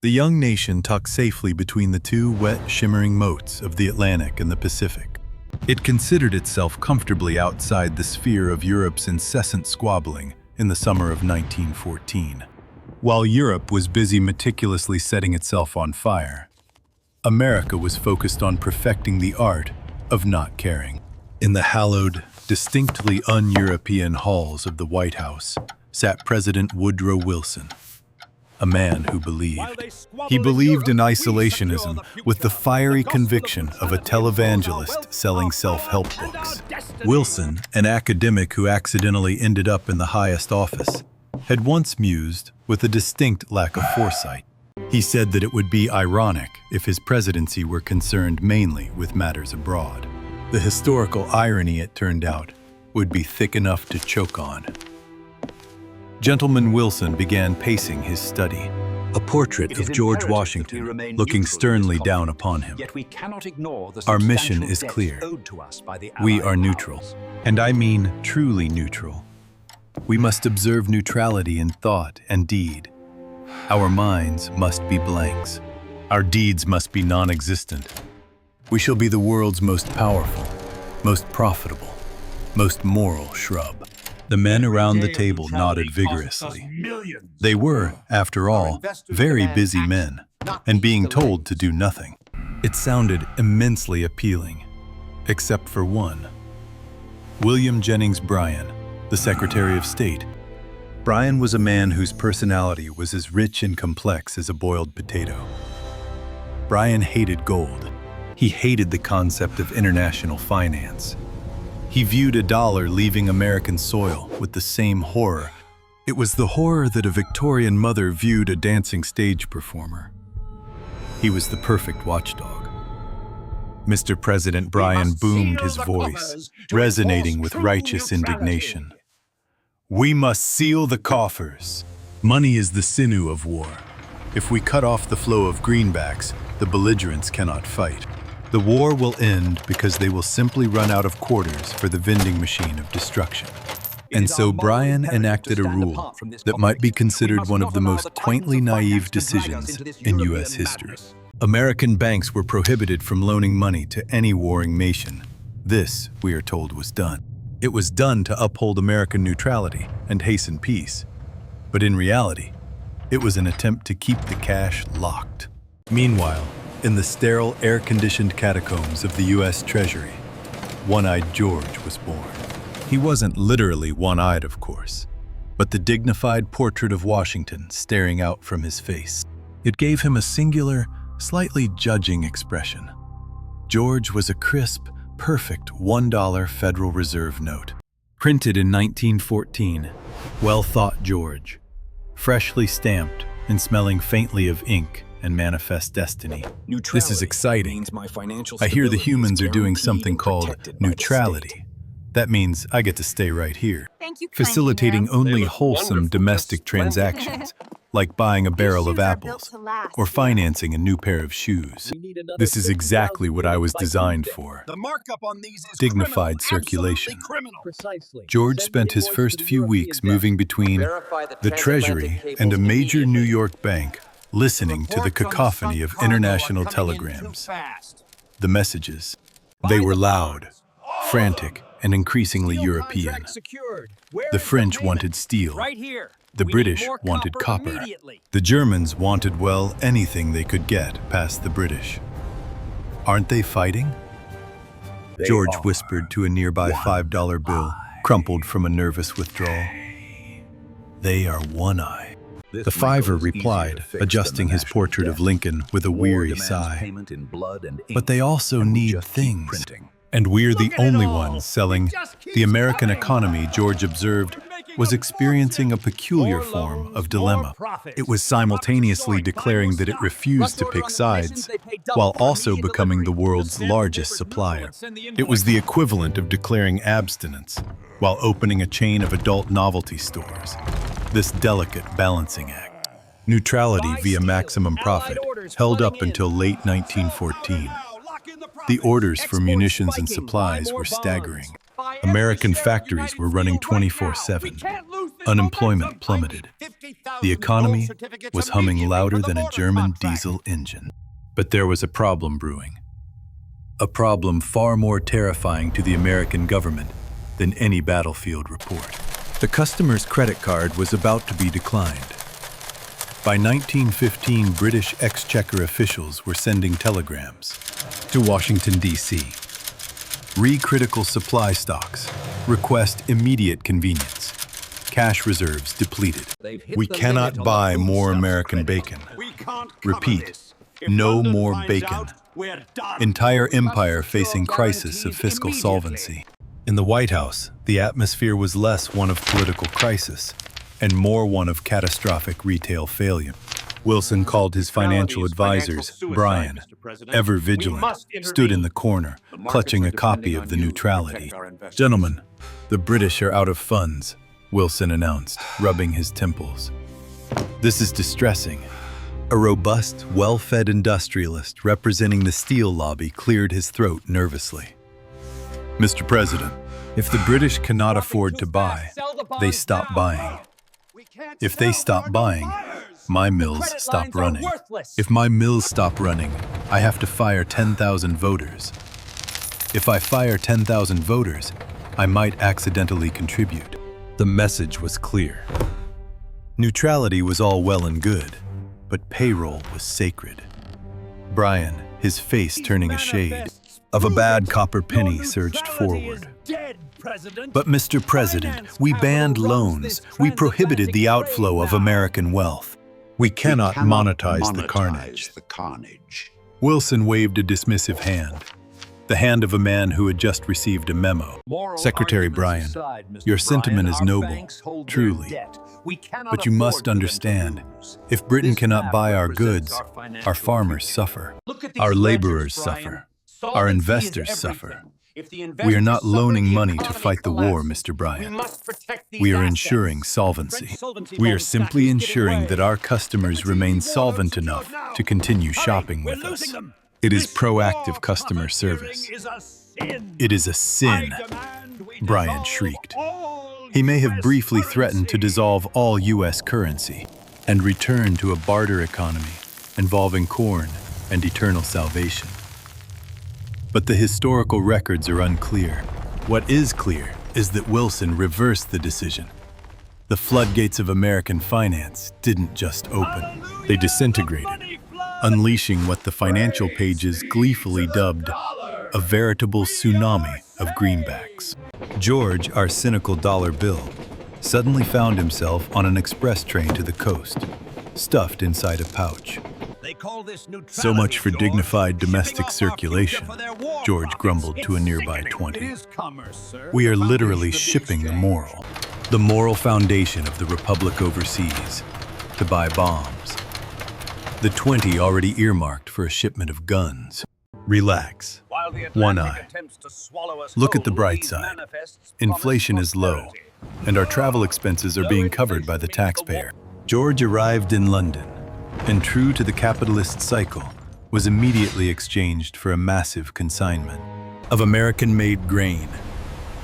The young nation tucked safely between the two wet, shimmering moats of the Atlantic and the Pacific. It considered itself comfortably outside the sphere of Europe's incessant squabbling in the summer of 1914. While Europe was busy meticulously setting itself on fire, America was focused on perfecting the art of not caring. In the hallowed, distinctly un-European halls of the White House sat President Woodrow Wilson, a man who believed. He believed in isolationism with the fiery conviction of a televangelist selling self-help books. Wilson, an academic who accidentally ended up in the highest office, had once mused with a distinct lack of foresight. He said that it would be ironic if his presidency were concerned mainly with matters abroad. The historical irony, it turned out, would be thick enough to choke on. Gentleman Wilson began pacing his study, a portrait of George Washington looking sternly down upon him. Our mission is clear. We are neutral, and I mean truly neutral. We must observe neutrality in thought and deed. Our minds must be blanks. Our deeds must be non-existent. We shall be the world's most powerful, most profitable, most moral shrub. The men around the table nodded vigorously. They were, after all, very busy men, and being told to do nothing. It sounded immensely appealing, except for one. William Jennings Bryan, the Secretary of State. Bryan was a man whose personality was as rich and complex as a boiled potato. Bryan hated gold. He hated the concept of international finance. He viewed a dollar leaving American soil with the same horror. It was the horror that a Victorian mother viewed a dancing stage performer. He was the perfect watchdog. Mr. President Bryan boomed his voice, resonating with righteous indignation. We must seal the coffers. Money is the sinew of war. If we cut off the flow of greenbacks, the belligerents cannot fight. The war will end because they will simply run out of quarters for the vending machine of destruction. And so Bryan enacted a rule that might be considered one of the most quaintly naive decisions in U.S. history. American banks were prohibited from loaning money to any warring nation. This, we are told, was done. It was done to uphold American neutrality and hasten peace. But in reality, it was an attempt to keep the cash locked. Meanwhile, in the sterile, air-conditioned catacombs of the U.S. Treasury, One-Eyed George was born. He wasn't literally one-eyed, of course, but the dignified portrait of Washington staring out from his face. It gave him a singular, slightly judging expression. George was a crisp, perfect $1 Federal Reserve note. Printed in 1914, well-thought George, freshly stamped and smelling faintly of ink and manifest destiny. This is exciting. I hear the humans are doing something called neutrality. That means I get to stay right here, facilitating only wholesome domestic transactions, like buying a barrel of apples or financing a new pair of shoes. This is exactly what I was designed for. Dignified circulation. George spent his first few weeks moving between the Treasury and a major New York bank, listening to the cacophony of international telegrams. The messages, they were loud, frantic, and increasingly European. The French wanted steel. The British wanted copper. The Germans wanted, well, anything they could get past the British. Aren't they fighting? George whispered to a nearby $5 bill, crumpled from a nervous withdrawal. They are one-eye. The fiver replied, adjusting his portrait of Lincoln with a weary sigh. But they also need things. And we're the only ones selling. The American economy, George observed, was experiencing a peculiar form of dilemma. It was simultaneously declaring that it refused to pick sides, while also becoming the world's largest supplier. It was the equivalent of declaring abstinence, while opening a chain of adult novelty stores. This delicate balancing act. Neutrality via maximum profit held up until late 1914. The orders for munitions and supplies were staggering. American factories were running 24/7. Unemployment plummeted. The economy was humming louder than a German diesel engine. But there was a problem brewing. A problem far more terrifying to the American government than any battlefield report. The customer's credit card was about to be declined. By 1915, British Exchequer officials were sending telegrams to Washington, D.C. Read critical supply stocks. Request immediate convenience. Cash reserves depleted. We cannot buy more American bacon. Repeat, no more bacon. Entire empire facing crisis of fiscal solvency. In the White House, the atmosphere was less one of political crisis and more one of catastrophic retail failure. Wilson called his financial advisors. Bryan, ever vigilant, stood in the corner, clutching a copy of the Neutrality. "Gentlemen, the British are out of funds," Wilson announced, rubbing his temples. "This is distressing." A robust, well-fed industrialist representing the steel lobby cleared his throat nervously. "Mr. President, if the British cannot afford to buy, they stop buying. If they stop buying, my mills stop running. If my mills stop running, I have to fire 10,000 voters. If I fire 10,000 voters, I might accidentally contribute." The message was clear. Neutrality was all well and good, but payroll was sacred. Bryan, his face turning a shade of a bad copper penny, surged forward. "But Mr. President, we banned loans. We prohibited the outflow of American wealth. We cannot monetize the carnage." Wilson waved a dismissive hand, the hand of a man who had just received a memo. "Secretary Bryan, your sentiment is noble, truly. But you must understand, if Britain cannot buy our goods, our farmers suffer, our laborers suffer, our investors suffer. We are not loaning money to fight the war, Mr. Bryan. We are ensuring solvency. We are simply ensuring that our customers remain solvent enough to continue shopping with us. It is proactive customer service." "It is a sin," Bryan shrieked. He may have briefly threatened to dissolve all U.S. currency and return to a barter economy involving corn and eternal salvation. But the historical records are unclear. What is clear is that Wilson reversed the decision. The floodgates of American finance didn't just open, they disintegrated, unleashing what the financial pages gleefully dubbed a veritable tsunami of greenbacks. George, our cynical dollar bill, suddenly found himself on an express train to the coast, stuffed inside a pouch. "So much for dignified domestic circulation," George grumbled to a nearby 20. "We are literally shipping the moral foundation of the Republic overseas, to buy bombs. The 20 already earmarked for a shipment of guns." Relax. One eye. Look at the bright side. Inflation is low, and our travel expenses are being covered by the taxpayer. George arrived in London, and true to the capitalist cycle, was immediately exchanged for a massive consignment of American-made grain,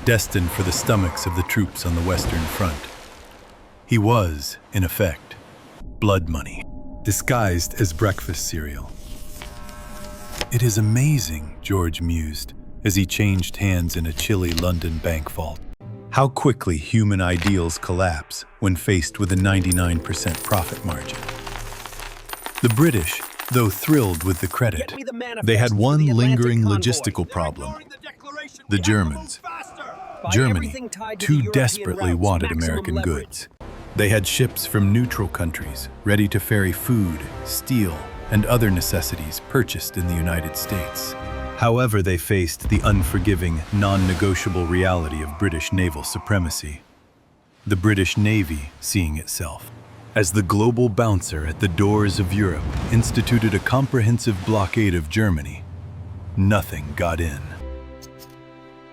destined for the stomachs of the troops on the Western Front. He was, in effect, blood money, disguised as breakfast cereal. "It is amazing," George mused, as he changed hands in a chilly London bank vault, "how quickly human ideals collapse when faced with a 99% profit margin." The British, though thrilled with the credit, they had one lingering logistical problem. The Germans. Germany too desperately wanted American goods. They had ships from neutral countries ready to ferry food, steel, and other necessities purchased in the United States. However, they faced the unforgiving, non-negotiable reality of British naval supremacy. The British Navy, seeing itself as the global bouncer at the doors of Europe, instituted a comprehensive blockade of Germany. Nothing got in.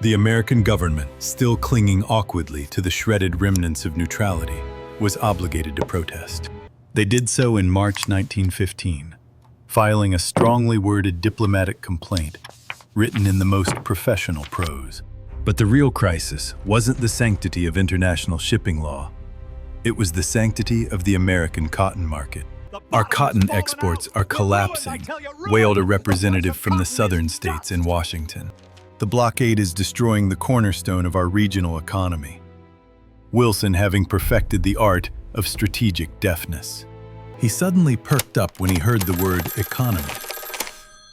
The American government, still clinging awkwardly to the shredded remnants of neutrality, was obligated to protest. They did so in March 1915, filing a strongly worded diplomatic complaint, written in the most professional prose. But the real crisis wasn't the sanctity of international shipping law. It was the sanctity of the American cotton market. Our cotton exports are collapsing, wailed a representative from the southern states in Washington. The blockade is destroying the cornerstone of our regional economy. Wilson having perfected the art of strategic deafness. He suddenly perked up when he heard the word economy.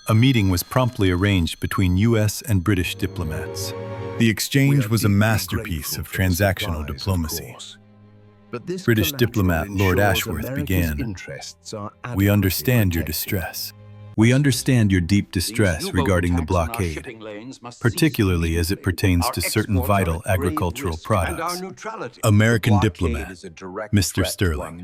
A meeting was promptly arranged between U.S. and British diplomats. The exchange was a masterpiece of transactional diplomacy. British diplomat Lord Ashworth began, "We understand your distress. We understand your deep distress regarding the blockade, particularly as it pertains to certain vital agricultural products." American diplomat, Mr. Sterling.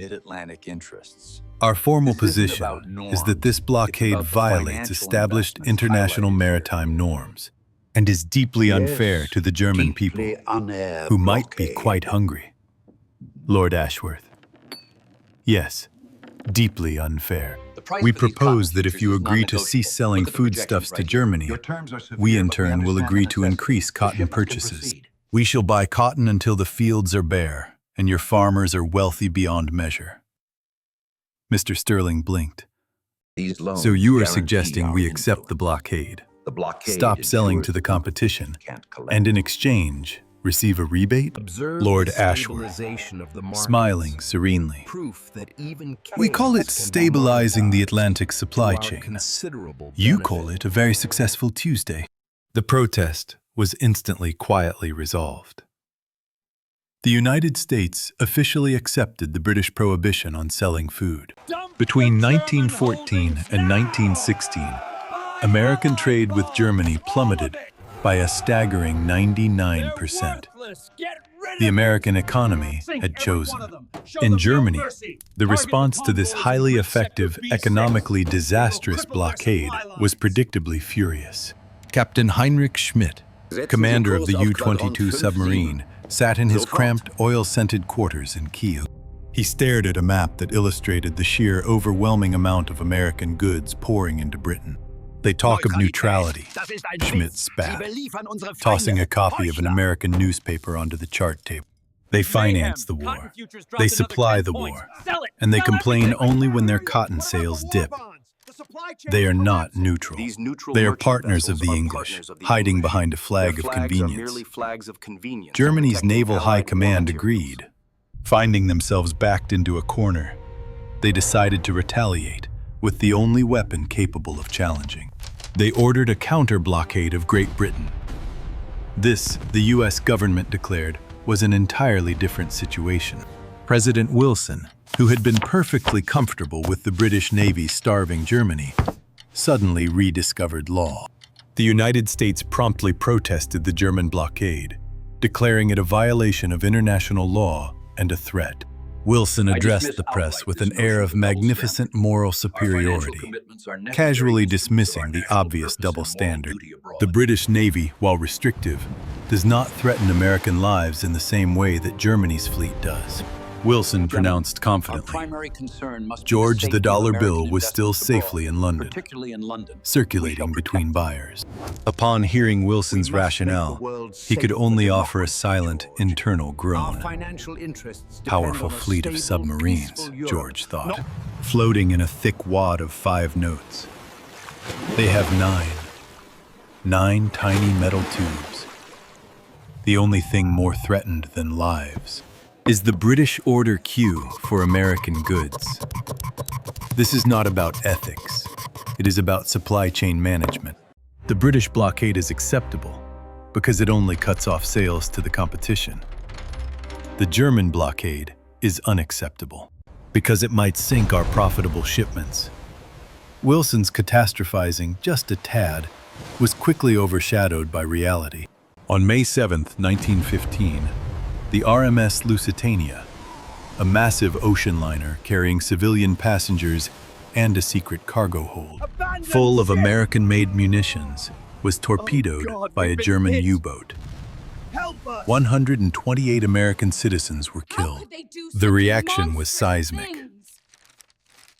Our formal position is that this blockade violates established international maritime norms and is deeply unfair to the German people, who might be quite hungry. Lord Ashworth. Yes, deeply unfair. We propose that if you agree to cease selling foodstuffs to Germany, we in turn will agree to increase cotton purchases. We shall buy cotton until the fields are bare and your farmers are wealthy beyond measure. Mr. Sterling blinked. So you are suggesting we accept the blockade, stop selling to the competition, and in exchange, receive a rebate? Lord Ashworth, smiling serenely. We call it stabilizing the Atlantic supply chain. You call it a very successful Tuesday. The protest was instantly quietly resolved. The United States officially accepted the British prohibition on selling food. Between 1914 and 1916, American trade with Germany plummeted by a staggering 99%. The American economy had chosen. In Germany, the response to this highly effective, economically disastrous blockade was predictably furious. Captain Heinrich Schmidt, commander of the U-22 submarine, sat in his cramped, oil-scented quarters in Kiel. He stared at a map that illustrated the sheer, overwhelming amount of American goods pouring into Britain. They talk of neutrality, Schmidt spat, tossing a copy of an American newspaper onto the chart table. They finance the war, they supply the war, and they complain only when their cotton sales dip. They are not neutral. They are partners of the English, hiding behind a flag of convenience. Germany's naval high command agreed. Finding themselves backed into a corner, they decided to retaliate with the only weapon capable of challenging. They ordered a counter-blockade of Great Britain. This, the U.S. government declared, was an entirely different situation. President Wilson, who had been perfectly comfortable with the British Navy starving Germany, suddenly rediscovered law. The United States promptly protested the German blockade, declaring it a violation of international law and a threat. Wilson addressed the press with an air of magnificent moral superiority, casually dismissing the obvious double standard. The British Navy, while restrictive, does not threaten American lives in the same way that Germany's fleet does. Wilson pronounced confidently. George the dollar bill was still safely in London, circulating between buyers. Upon hearing Wilson's rationale, he could only offer a silent, internal groan. Powerful fleet of submarines, George thought, floating in a thick wad of 5 notes. They have 9 tiny metal tubes. The only thing more threatened than lives is the British Order Q for American goods. This is not about ethics. It is about supply chain management. The British blockade is acceptable because it only cuts off sales to the competition. The German blockade is unacceptable because it might sink our profitable shipments. Wilson's catastrophizing just a tad was quickly overshadowed by reality. On May 7, 1915, the RMS Lusitania, a massive ocean liner carrying civilian passengers and a secret cargo hold, full of American-made munitions, was torpedoed by a German U-boat. 128 American citizens were killed. The reaction was seismic.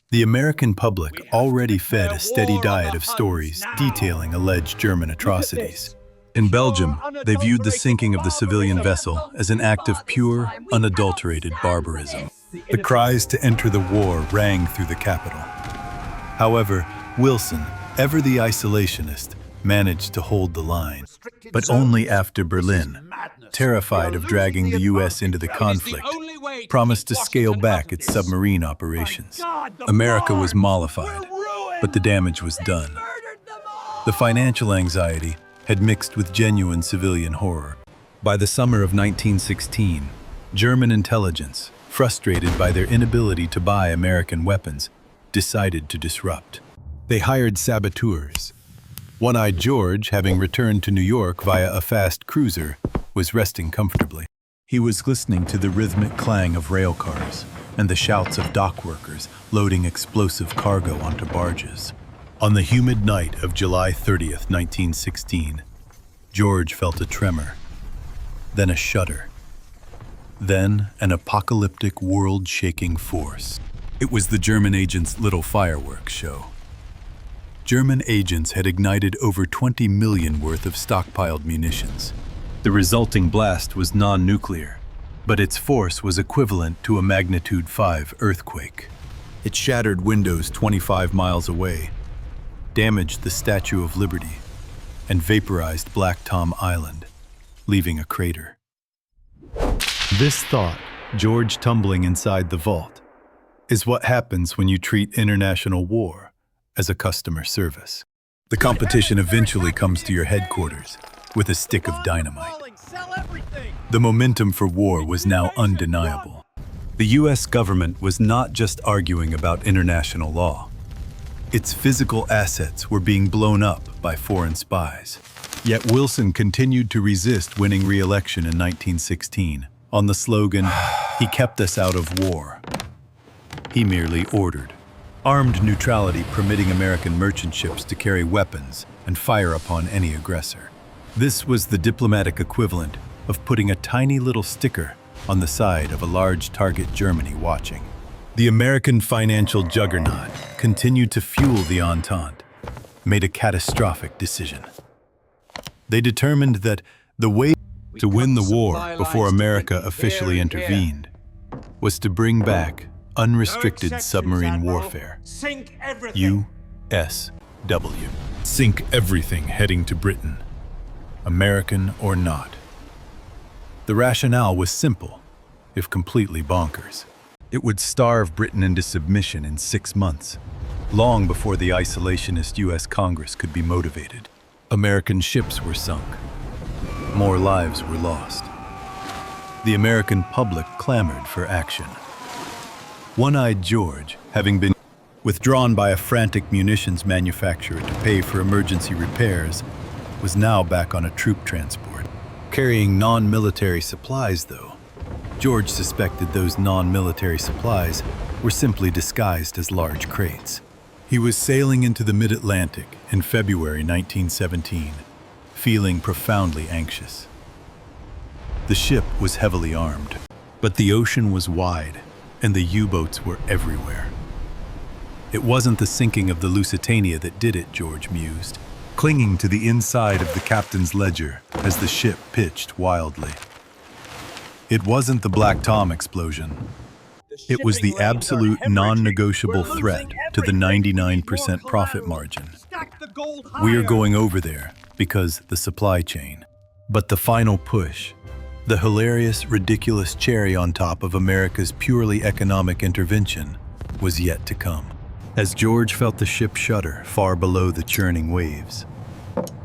The American public already fed a steady diet of stories detailing alleged German atrocities. In Belgium, they viewed the sinking of the civilian vessel as an act of pure, unadulterated barbarism. The cries to enter the war rang through the capital. However, Wilson, ever the isolationist, managed to hold the line, but only after Berlin, terrified of dragging the U.S. into the conflict, promised to scale back its submarine operations. America was mollified, but the damage was done. The financial anxiety had mixed with genuine civilian horror. By the summer of 1916, German intelligence, frustrated by their inability to buy American weapons, decided to disrupt. They hired saboteurs. One-Eyed George, having returned to New York via a fast cruiser, was resting comfortably. He was listening to the rhythmic clang of rail cars and the shouts of dock workers loading explosive cargo onto barges. On the humid night of July 30th, 1916, George felt a tremor, then a shudder, then an apocalyptic world-shaking force. It was the German agents' little fireworks show. German agents had ignited over 20 million worth of stockpiled munitions. The resulting blast was non-nuclear, but its force was equivalent to a magnitude 5 earthquake. It shattered windows 25 miles away, damaged the Statue of Liberty, and vaporized Black Tom Island, leaving a crater. This thought, George tumbling inside the vault, is what happens when you treat international war as a customer service. The competition eventually comes to your headquarters with a stick of dynamite. The momentum for war was now undeniable. The U.S. government was not just arguing about international law. Its physical assets were being blown up by foreign spies. Yet Wilson continued to resist winning re-election in 1916 on the slogan, "He kept us out of war." He merely ordered armed neutrality, permitting American merchant ships to carry weapons and fire upon any aggressor. This was the diplomatic equivalent of putting a tiny little sticker on the side of a large target Germany watching. The American financial juggernaut continued to fuel the Entente, made a catastrophic decision. They determined that the way to win the war before America officially intervened was to bring back unrestricted submarine warfare. USW. Sink everything heading to Britain, American or not. The rationale was simple, if completely bonkers. It would starve Britain into submission in 6 months, long before the isolationist U.S. Congress could be motivated. American ships were sunk. More lives were lost. The American public clamored for action. One-Eyed George, having been withdrawn by a frantic munitions manufacturer to pay for emergency repairs, was now back on a troop transport. Carrying non-military supplies, though, George suspected those non-military supplies were simply disguised as large crates. He was sailing into the mid-Atlantic in February 1917, feeling profoundly anxious. The ship was heavily armed, but the ocean was wide, and the U-boats were everywhere. It wasn't the sinking of the Lusitania that did it, George mused, clinging to the inside of the captain's ledger as the ship pitched wildly. It wasn't the Black Tom explosion. It was the absolute non-negotiable threat to the 99% profit margin. We are going over there because the supply chain. But the final push, the hilarious, ridiculous cherry on top of America's purely economic intervention, was yet to come. As George felt the ship shudder far below the churning waves,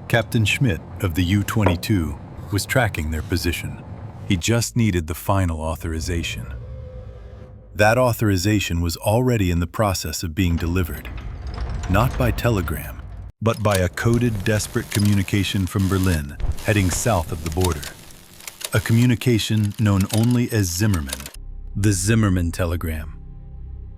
Captain Schmidt of the U-22 was tracking their position. He just needed the final authorization. That authorization was already in the process of being delivered, not by telegram, but by a coded, desperate communication from Berlin heading south of the border. A communication known only as Zimmerman, the Zimmerman telegram.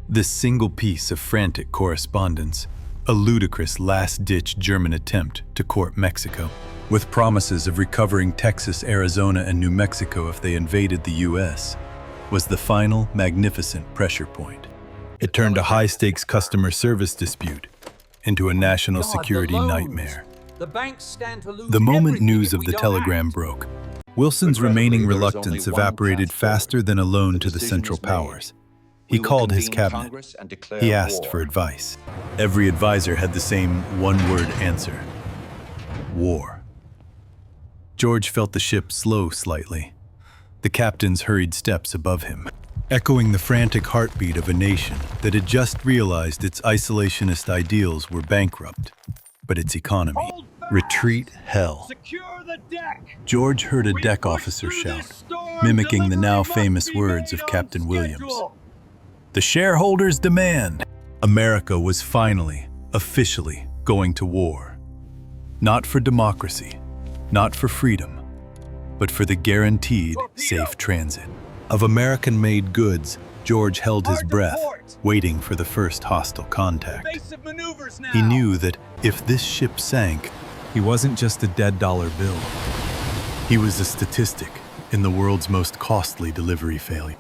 This single piece of frantic correspondence, a ludicrous last-ditch German attempt to court Mexico, with promises of recovering Texas, Arizona, and New Mexico if they invaded the U.S., was the final, magnificent pressure point. It turned a high-stakes customer service dispute into a national security nightmare. The banks stand to lose The moment everything news if of we the don't telegram act. broke, Wilson's remaining reluctance there was only one evaporated path forward. faster than a loan The to the decision Central is made. Powers. He We will called his convene cabinet. Congress and declare He asked war. for advice. Every advisor had the same one-word answer: war. George felt the ship slow slightly, the captain's hurried steps above him, echoing the frantic heartbeat of a nation that had just realized its isolationist ideals were bankrupt, but its economy. Retreat hell. Secure the deck. George heard a deck officer shout, mimicking the now famous words of Captain Williams. The shareholders demand. America was finally, officially going to war. Not for democracy, not for freedom, but for the guaranteed safe transit of American-made goods. George held his breath, waiting for the first hostile contact. He knew that if this ship sank, he wasn't just a dead dollar bill. He was a statistic in the world's most costly delivery failure.